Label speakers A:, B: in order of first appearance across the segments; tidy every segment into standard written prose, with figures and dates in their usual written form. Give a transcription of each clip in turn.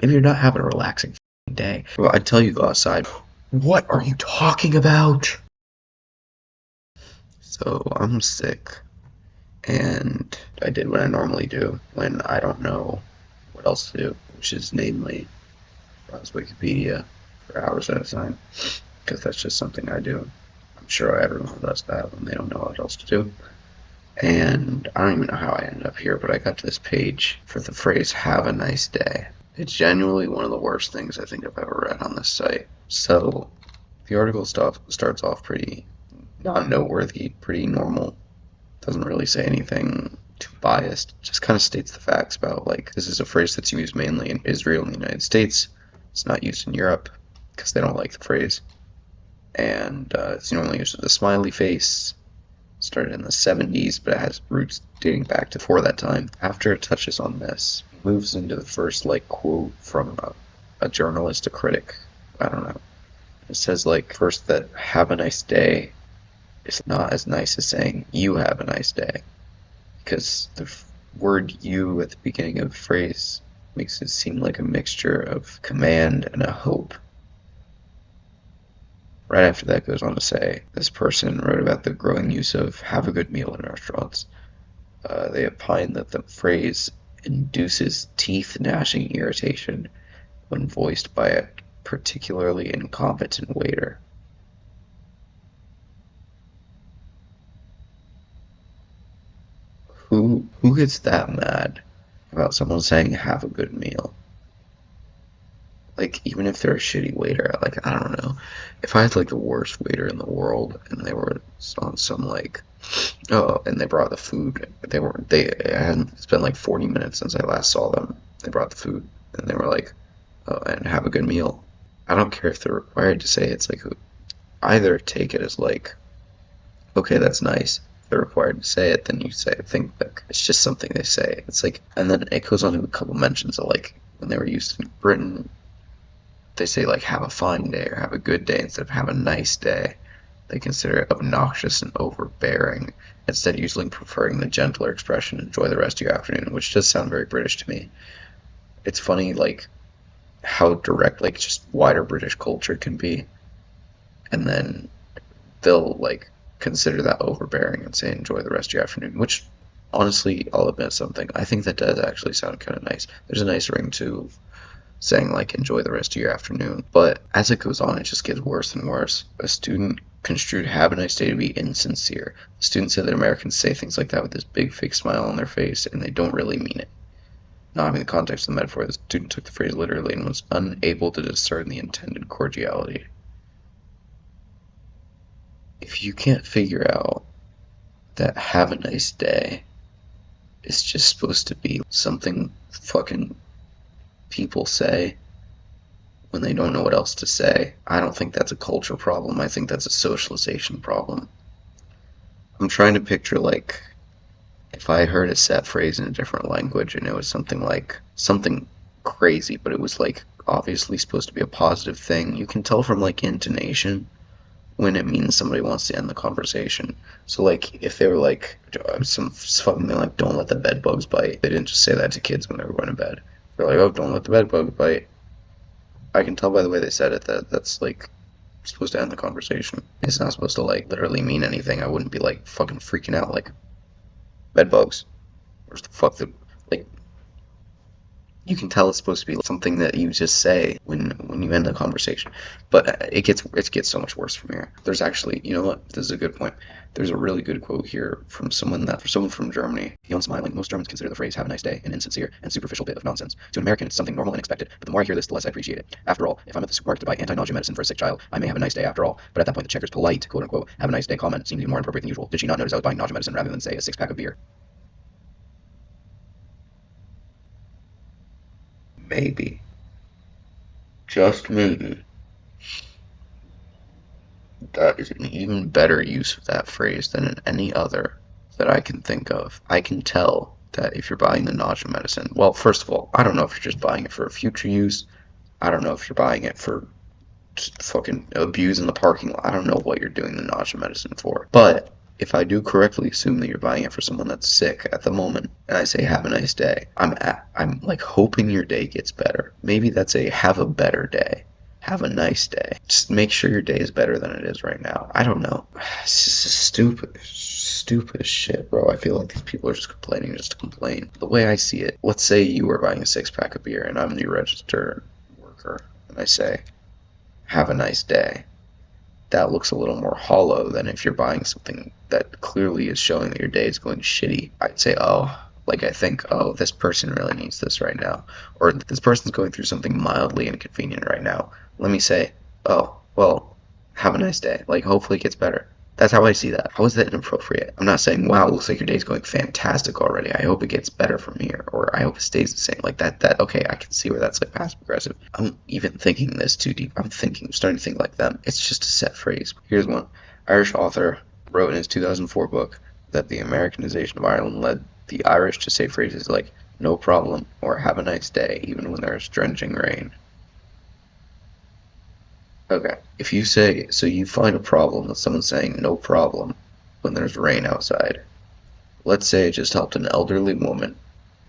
A: Maybe you're not having a relaxing day. Well, I tell you go outside. What are you talking about? So I'm sick, and I did what I normally do when I don't know what else to do, which is namely browse Wikipedia for hours at a time, because that's just something I do. I'm sure everyone does that when they don't know what else to do. And I don't even know how I ended up here, but I got to this page for the phrase "have a nice day." It's genuinely one of the worst things I think I've ever read on this site. So the article starts off pretty not noteworthy, pretty normal. Doesn't really say anything too biased. Just kind of states the facts about, like, this is a phrase that's used mainly in Israel and the United States. It's not used in Europe because they don't like the phrase. And it's normally used with a smiley face. Started in the 70s, but it has roots dating back to before that time. After it touches on this, it moves into the first, like, quote from a journalist, a critic. I don't know. It says, like, first that "have a nice day" is not as nice as saying "you have a nice day," because the word "you" at the beginning of the phrase makes it seem like a mixture of command and a hope. Right after that goes on to say, this person wrote about the growing use of "have a good meal" in restaurants. They opine that the phrase induces teeth-gnashing irritation when voiced by a particularly incompetent waiter. Who gets that mad about someone saying "have a good meal"? Like, even if they're a shitty waiter, like, I don't know. If I had, like, the worst waiter in the world and they were on some, like, oh, and they brought the food, they hadn't, it's been like 40 minutes since I last saw them. They brought the food and they were like, oh, and "have a good meal." I don't care if they're required to say it. It's like, either take it as, like, okay, that's nice. If they're required to say it, then you say, think, like, it's just something they say. It's like, and then it goes on to a couple mentions of, like, when they were used in Britain, they say, like, "have a fine day" or "have a good day" instead of "have a nice day." They consider it obnoxious and overbearing, instead usually preferring the gentler expression "enjoy the rest of your afternoon," which does sound very British to me. It's funny, like, how direct, like, just wider British culture can be, and then they'll, like, consider that overbearing and say "enjoy the rest of your afternoon," which, honestly, I'll admit something, I think that does actually sound kind of nice. There's a nice ring to saying, like, "enjoy the rest of your afternoon." But as it goes on, it just gets worse and worse. A student construed "have a nice day" to be insincere. The student said that Americans say things like that with this big fake smile on their face, and they don't really mean it. Not having the context of the metaphor, the student took the phrase literally and was unable to discern the intended cordiality. If you can't figure out that "have a nice day" is just supposed to be something fucking people say when they don't know what else to say, I don't think that's a culture problem. I think that's a socialization problem. I'm trying to picture, like, if I heard a set phrase in a different language and it was something like something crazy, but it was, like, obviously supposed to be a positive thing. You can tell from, like, intonation when it means somebody wants to end the conversation. So, like, if they were like some fucking thing like "don't let the bed bugs bite," they didn't just say that to kids when they were going to bed. They're like, "Oh, don't let the bed bugs bite." I can tell by the way they said it that that's, like, supposed to end the conversation. It's not supposed to, like, literally mean anything. I wouldn't be, like, fucking freaking out like, "bed bugs." Where's the fuck the, like, you can tell it's supposed to be something that you just say when you end the conversation. But it gets so much worse from here. There's actually, you know what? This is a good point. There's a really good quote here from someone from Germany. Beyond smiling, most Germans consider the phrase "have a nice day" an insincere and superficial bit of nonsense. To an American, it's something normal and expected, but the more I hear this, the less I appreciate it. After all, if I'm at the supermarket to buy anti-nausea medicine for a sick child, I may have a nice day after all. But at that point, the checker's polite, quote-unquote, "have a nice day" comment seemed even more inappropriate than usual. Did she not notice I was buying nausea medicine rather than, say, a six-pack of beer? Maybe. Just maybe. That is an even better use of that phrase than in any other that I can think of. I can tell that if you're buying the nausea medicine, well, first of all, I don't know if you're just buying it for future use. I don't know if you're buying it for just fucking abuse in the parking lot. I don't know what you're doing the nausea medicine for. But if I do correctly assume that you're buying it for someone that's sick at the moment, and I say have a nice day, I'm like hoping your day gets better. Maybe that's a have a better day. Have a nice day. Just make sure your day is better than it is right now. I don't know. It's just stupid as shit, bro. I feel like these people are just complaining just to complain. The way I see it, let's say you were buying a 6-pack of beer and I'm the registered worker, and I say, have a nice day. That looks a little more hollow than if you're buying something that clearly is showing that your day is going shitty. I'd say, oh, like I think, oh, this person really needs this right now. Or this person's going through something mildly inconvenient right now. Let me say, oh, well, have a nice day. Like, hopefully it gets better. That's how I see that. How is that inappropriate? I'm not saying, wow, it looks like your day's going fantastic already. I hope it gets better from here, or I hope it stays the same. Like that, okay, I can see where that's like passive aggressive. I'm even thinking this too deep. I'm starting to think like them. It's just a set phrase. Here's one. Irish author wrote in his 2004 book that the Americanization of Ireland led the Irish to say phrases like, no problem, or have a nice day, even when there's drenching rain. Okay. If you say, so you find a problem with someone saying no problem when there's rain outside. Let's say it just helped an elderly woman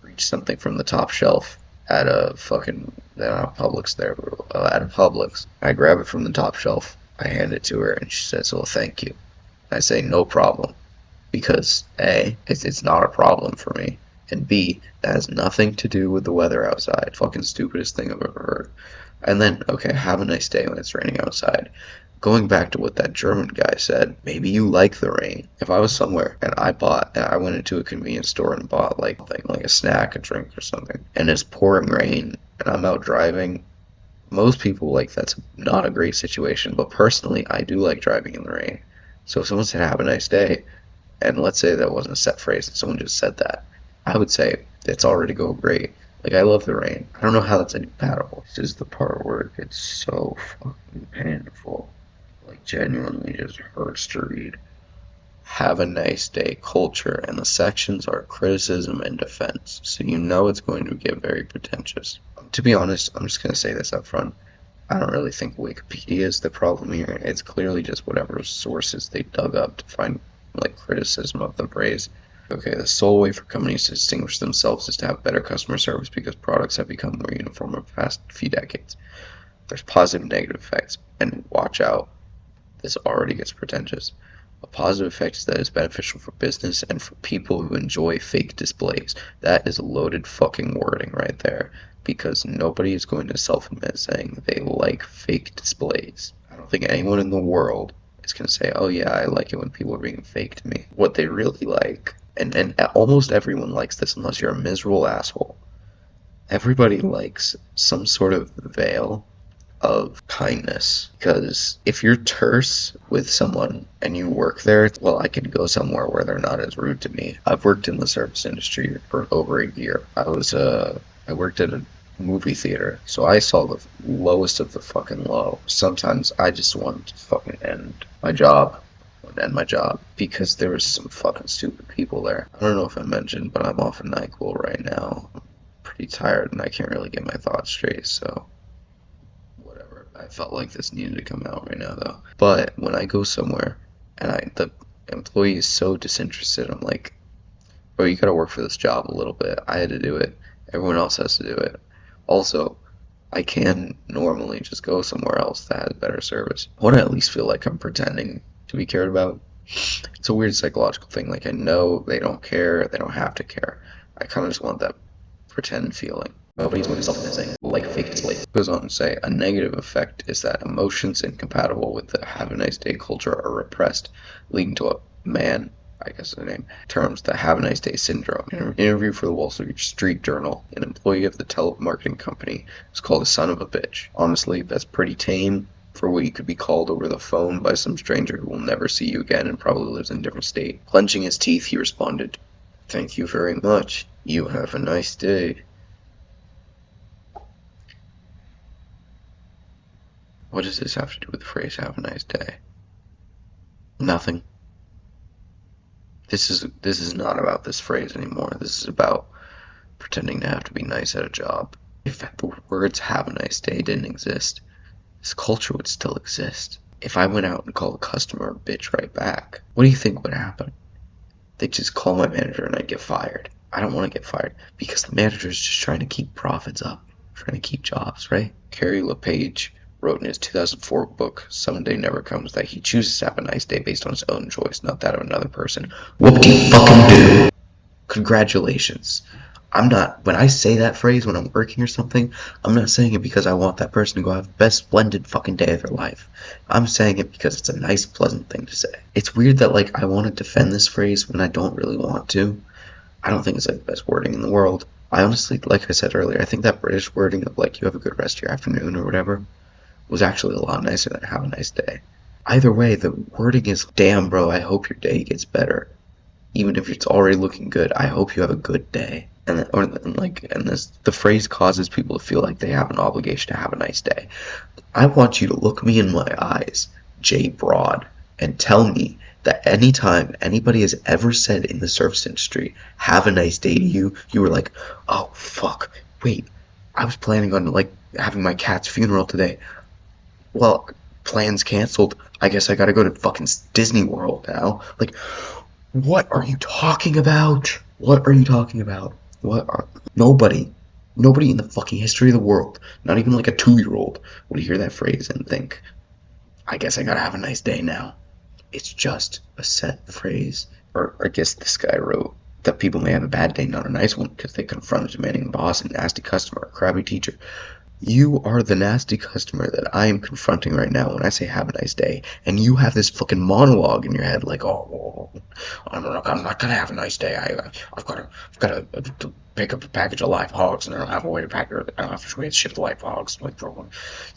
A: reach something from the top shelf at a fucking, they're not Publix there, at a Publix. I grab it from the top shelf, I hand it to her, and she says, oh, thank you. I say, no problem. Because A, it's not a problem for me. And B, that has nothing to do with the weather outside. Fucking stupidest thing I've ever heard. And then, okay, have a nice day when it's raining outside. Going back to what that German guy said, maybe you like the rain. If I was somewhere and I went into a convenience store and bought like a snack, a drink or something, and it's pouring rain and I'm out driving, most people like that's not a great situation. But personally, I do like driving in the rain. So if someone said have a nice day, and let's say that wasn't a set phrase and someone just said that, I would say it's already going great. Like, I love the rain. I don't know how that's incompatible. This is the part where it gets so fucking painful. Like, genuinely just hurts to read. Have a nice day culture, and the sections are criticism and defense, so you know it's going to get very pretentious. To be honest, I'm just going to say this up front. I don't really think Wikipedia is the problem here. It's clearly just whatever sources they dug up to find, like, criticism of the phrase. Okay, the sole way for companies to distinguish themselves is to have better customer service because products have become more uniform over the past few decades. There's positive and negative effects, and watch out, this already gets pretentious. A positive effect is that it's beneficial for business and for people who enjoy fake displays. That is loaded fucking wording right there, because nobody is going to self-admit saying they like fake displays. I don't think anyone in the world is going to say, oh yeah, I like it when people are being fake to me. What they really like, and almost everyone likes this unless you're a miserable asshole. Everybody likes some sort of veil of kindness, because if you're terse with someone and you work there, well, I can go somewhere where they're not as rude to me. I've worked in the service industry for over a year. I worked at a movie theater, so I saw the lowest of the fucking low. Sometimes I just wanted to fucking end my job because there was some fucking stupid people there. I don't know if I mentioned, but I'm off of NyQuil right now. I'm pretty tired and I can't really get my thoughts straight, so whatever. I felt like this needed to come out right now though. But when I go somewhere and the employee is so disinterested, I'm like, oh, you gotta work for this job a little bit. I had to do it. Everyone else has to do it. Also, I can normally just go somewhere else that has better service. I want to at least feel like I'm pretending to be cared about. It's a weird psychological thing. Like, I know they don't care, they don't have to care. I kind of just want that pretend feeling. Nobody's going to self-admitting like fake displays. It goes on to say, a negative effect is that emotions incompatible with the have a nice day culture are repressed, leading to a man, I guess the name, terms the have a nice day syndrome. In an interview for the Wall Street Journal, an employee of the telemarketing company was called a son of a bitch. Honestly, that's pretty tame for what you could be called over the phone by some stranger who will never see you again and probably lives in a different state. Clenching his teeth, he responded, "Thank you very much. You have a nice day." What does this have to do with the phrase have a nice day? Nothing. This is not about this phrase anymore. This is about pretending to have to be nice at a job. If the words have a nice day didn't exist, this culture would still exist. If I went out and called a customer a bitch right back, what do you think would happen? They'd just call my manager and I'd get fired. I don't want to get fired because the manager is just trying to keep profits up, trying to keep jobs, right? Carrie LePage wrote in his 2004 book, Someday Never Comes, that he chooses to have a nice day based on his own choice, not that of another person. Whoop-de-fucking-do. Congratulations. When I say that phrase when I'm working or something, I'm not saying it because I want that person to go have the best splendid fucking day of their life. I'm saying it because it's a nice, pleasant thing to say. It's weird that, like, I want to defend this phrase when I don't really want to. I don't think it's, like, the best wording in the world. I honestly, like I said earlier, I think that British wording of, like, you have a good rest of your afternoon or whatever was actually a lot nicer than have a nice day. Either way, the wording is, damn, bro, I hope your day gets better. Even if it's already looking good, I hope you have a good day. The phrase causes people to feel like they have an obligation to have a nice day. I want you to look me in my eyes, Jay Broad, and tell me that anytime anybody has ever said in the service industry, have a nice day to you, you were like, oh, fuck, wait, I was planning on, like, having my cat's funeral today. Well, plans canceled. I guess I gotta go to fucking Disney World now. Like, what are you talking about? What are you talking about? Nobody in the fucking history of the world, not even like a 2-year-old, would hear that phrase and think, I guess I gotta have a nice day now. It's just a set phrase. Or I guess this guy wrote that people may have a bad day, not a nice one, because they confront a demanding boss, a nasty customer, a crabby teacher. You are the nasty customer that I am confronting right now when I say have a nice day, and you have this fucking monologue in your head like, oh, I'm not gonna have a nice day. I've got to pick up a package of live hogs, and I don't have a way to pack it. I don't have a way to ship the live hogs. Like,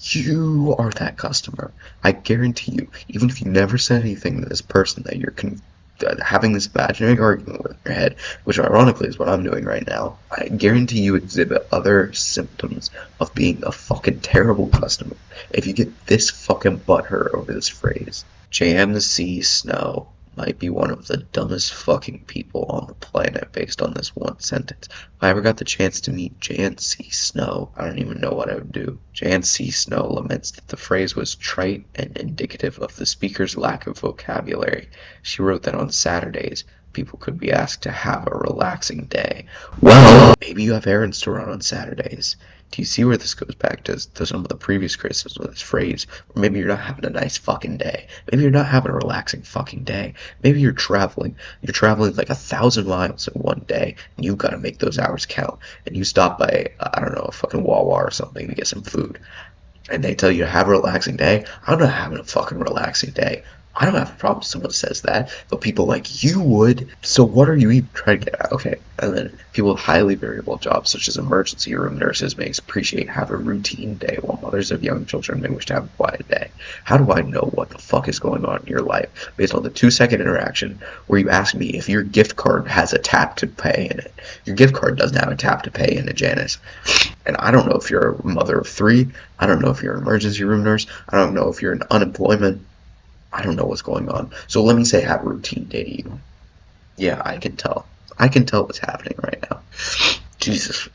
A: you are that customer. I guarantee you, even if you never said anything to this person that you're having this imaginary argument with your head, which ironically is what I'm doing right now, I guarantee you exhibit other symptoms of being a fucking terrible customer if you get this fucking butthurt over this phrase. Jan C. Snow might be one of the dumbest fucking people on the planet based on this one sentence. If I ever got the chance to meet Jan C. Snow, I don't even know what I would do. Jan C. Snow laments that the phrase was trite and indicative of the speaker's lack of vocabulary. She wrote that on Saturdays, people could be asked to have a relaxing day. Well, maybe you have errands to run on Saturdays. Do you see where this goes back to some of the previous criticisms of this phrase? Or maybe you're not having a nice fucking day. Maybe you're not having a relaxing fucking day. Maybe you're traveling. You're traveling like 1,000 miles in one day, and you've got to make those hours count. And you stop by, I don't know, a fucking Wawa or something to get some food. And they tell you to have a relaxing day. I'm not having a fucking relaxing day. I don't have a problem if someone says that, but people like you would. So what are you even trying to get at? Okay, and then people with highly variable jobs, such as emergency room nurses, may appreciate have a routine day, while mothers of young children may wish to have a quiet day. How do I know what the fuck is going on in your life based on the 2-second interaction where you ask me if your gift card has a tap to pay in it? Your gift card doesn't have a tap to pay in it, Janice. And I don't know if you're a mother of 3. I don't know if you're an emergency room nurse. I don't know if you're in unemployment. I don't know what's going on. So let me say have a routine day to you. Yeah, I can tell. I can tell what's happening right now. Jesus.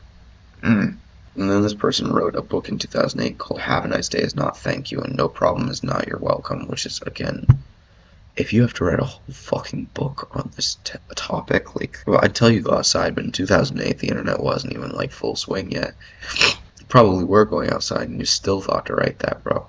A: And then this person wrote a book in 2008 called Have a Nice Day is Not Thank You and No Problem is Not You're Welcome, which is, again, if you have to write a whole fucking book on this topic, like, well, I'd tell you go outside, but in 2008 the internet wasn't even, like, full swing yet. You probably were going outside and you still thought to write that, bro.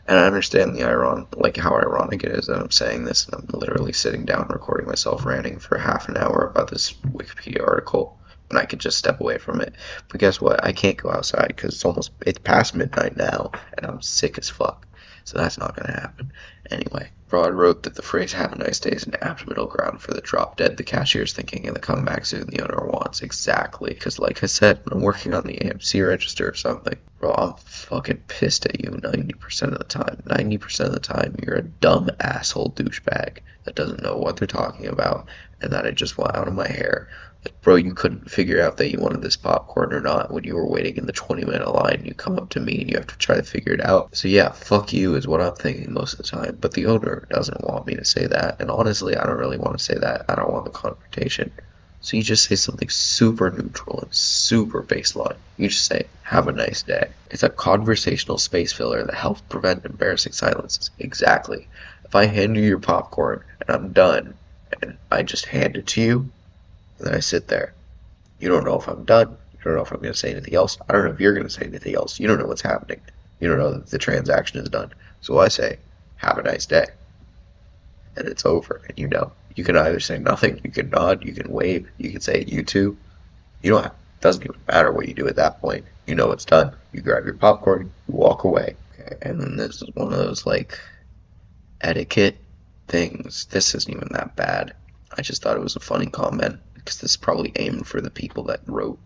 A: And I understand how ironic it is that I'm saying this, and I'm literally sitting down recording myself ranting for half an hour about this Wikipedia article, and I could just step away from it. But guess what? I can't go outside because it's past midnight now, and I'm sick as fuck. So that's not going to happen. Anyway, Broad wrote that the phrase have a nice day is an apt middle ground for the drop dead the cashier's thinking and the comeback soon the owner wants. Exactly. Because like I said, when I'm working on the AMC register or something, bro, I'm fucking pissed at you 90% of the time. 90% of the time, you're a dumb asshole douchebag that doesn't know what they're talking about and that it just went out of my hair. Like, bro, you couldn't figure out that you wanted this popcorn or not when you were waiting in the 20-minute line. You come up to me and you have to try to figure it out. So yeah, fuck you is what I'm thinking most of the time. But the owner doesn't want me to say that. And honestly, I don't really want to say that. I don't want the confrontation. So you just say something super neutral and super baseline. You just say, have a nice day. It's a conversational space filler that helps prevent embarrassing silences. Exactly. If I hand you your popcorn and I'm done, and I just hand it to you, and then I sit there, you don't know if I'm done. You don't know if I'm going to say anything else. I don't know if you're going to say anything else. You don't know what's happening. You don't know that the transaction is done. So I say, have a nice day. And it's over. And you know, you can either say nothing, you can nod, you can wave, you can say you too. You don't have, it doesn't even matter what you do at that point. You know it's done. You grab your popcorn, you walk away. Okay, and then this is one of those like etiquette things. This isn't even that bad. I just thought it was a funny comment because this is probably aimed for the people that wrote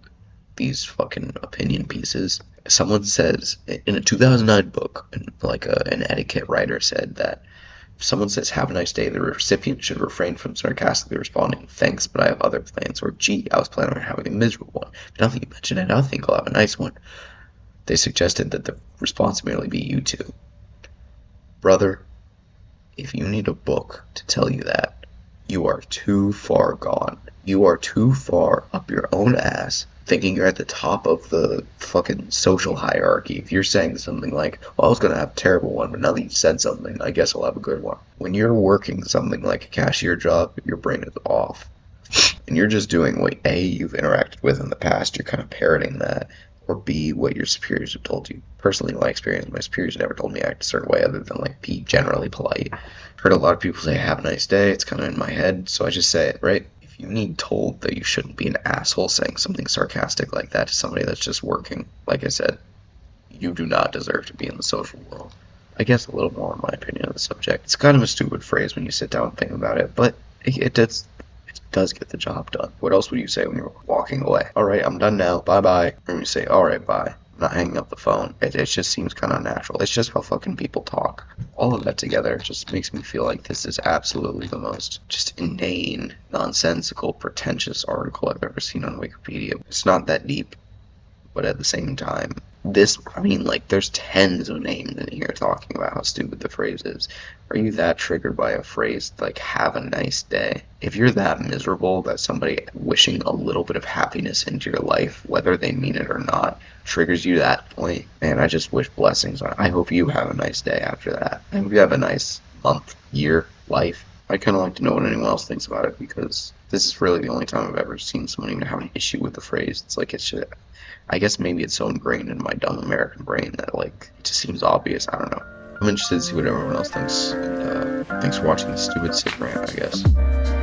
A: these fucking opinion pieces. Someone says in a 2009 book, like an etiquette writer said that if someone says, have a nice day, the recipient should refrain from sarcastically responding, thanks, but I have other plans, or gee, I was planning on having a miserable one. Now that you mention it, I think I'll have a nice one. They suggested that the response merely be you two. Brother, if you need a book to tell you that, you are too far gone. You are too far up your own ass, thinking you're at the top of the fucking social hierarchy. If you're saying something like, well, I was going to have a terrible one, but now that you said something, I guess I'll have a good one. When you're working something like a cashier job, your brain is off. And you're just doing what A, you've interacted with in the past, you're kind of parroting that, or B, what your superiors have told you. Personally, in my experience, my superiors never told me to act a certain way other than like be generally polite. Heard a lot of people say, have a nice day, it's kind of in my head, so I just say it, right? If you need told that you shouldn't be an asshole saying something sarcastic like that to somebody that's just working, like I said, you do not deserve to be in the social world. I guess a little more in my opinion on the subject. It's kind of a stupid phrase when you sit down and think about it, but it does get the job done. What else would you say when you're walking away? Alright, I'm done now, bye-bye. Or you say, alright, bye. I'm not hanging up the phone. It just seems kind of unnatural. It's just how fucking people talk. All of that together just makes me feel like this is absolutely the most just inane, nonsensical, pretentious article I've ever seen on Wikipedia. It's not that deep, but at the same time, there's tens of names in here talking about how stupid the phrase is. Are you that triggered by a phrase like, have a nice day? If you're that miserable that somebody wishing a little bit of happiness into your life, whether they mean it or not, triggers you to that point, man, I just wish blessings on it. I hope you have a nice day after that. I hope you have a nice month, year, life. I'd kind of like to know what anyone else thinks about it, because this is really the only time I've ever seen someone even have an issue with the phrase. It's like, I guess maybe it's so ingrained in my dumb American brain that, like, it just seems obvious. I don't know. I'm interested to see what everyone else thinks. And thanks for watching this stupid sick rant, I guess.